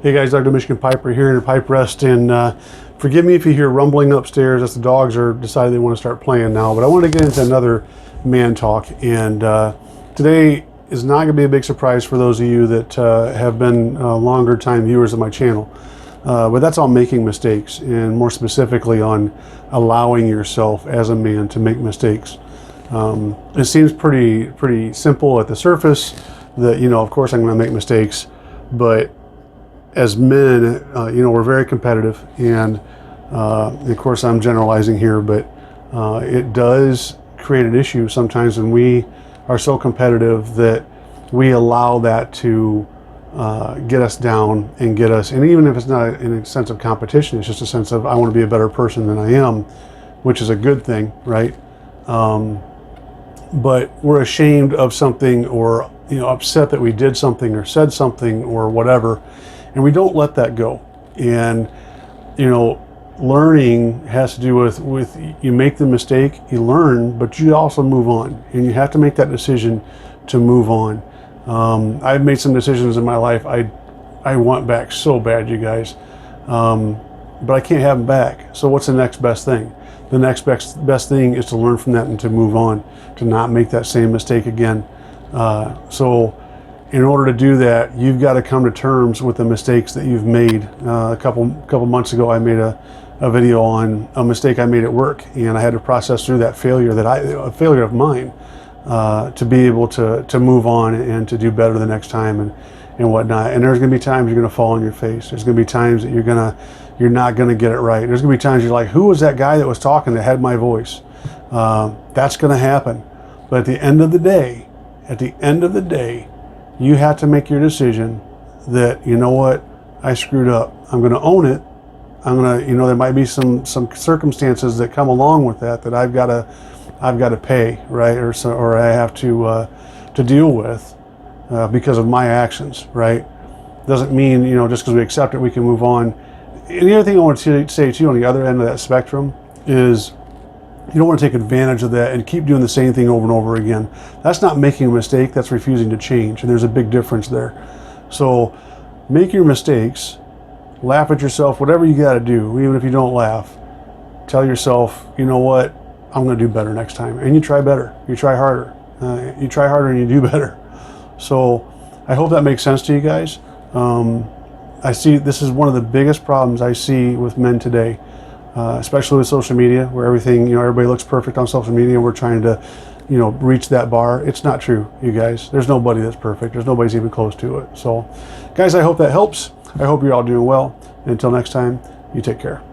Hey guys, Dr. Michigan Piper here in Pipe Rest, and forgive me if you hear rumbling upstairs. As the dogs are deciding they want to start playing now. But I want to get into another man talk, and today is not going to be a big surprise for those of you that have been longer time viewers of my channel. But that's on making mistakes, and more specifically on allowing yourself as a man to make mistakes. It seems pretty simple at the surface that, you know, of course I'm going to make mistakes, but as men, you know, we're very competitive, and of course I'm generalizing here, but it does create an issue sometimes when we are so competitive that we allow that to get us down and get us, and even if it's not in a sense of competition, it's just a sense of I want to be a better person than I am, which is a good thing, right? But we're ashamed of something, or, you know, upset that we did something or said something or whatever, and we don't let that go. And, you know, learning has to do with you make the mistake, you learn, but you also move on, and you have to make that decision to move on. I've made some decisions in my life I want back so bad, you guys, but I can't have them back. So what's the next best thing? The next best thing is to learn from that and to move on, to not make that same mistake again. So in order to do that, you've got to come to terms with the mistakes that you've made. A couple months ago, I made a video on a mistake I made at work, and I had to process through that failure, a failure of mine, to be able to move on and to do better the next time and whatnot. And there's going to be times you're going to fall on your face. There's going to be times that you're not going to get it right. There's going to be times you're like, who was that guy that was talking that had my voice? That's going to happen. But at the end of the day, you have to make your decision that, you know what, I screwed up. I'm going to own it. I'm going to, you know, there might be some circumstances that come along with that I've got to pay, right, or I have to deal with because of my actions, right? Doesn't mean, you know, just because we accept it, we can move on. And the other thing I want to say to you on the other end of that spectrum is, you don't want to take advantage of that and keep doing the same thing over and over again. That's not making a mistake, that's refusing to change, and there's a big difference there. So make your mistakes, laugh at yourself, whatever you got to do. Even if you don't laugh, tell yourself, you know what, I'm going to do better next time. And you try better, you try harder, and you do better. So I hope that makes sense to you guys. I see this is one of the biggest problems I see with men today, especially with social media, where everything, you know, everybody looks perfect on social media, and we're trying to, you know, reach that bar. It's not true, you guys. There's nobody that's perfect. There's nobody's even close to it. So guys, I hope that helps. I hope you're all doing well. And until next time, you take care.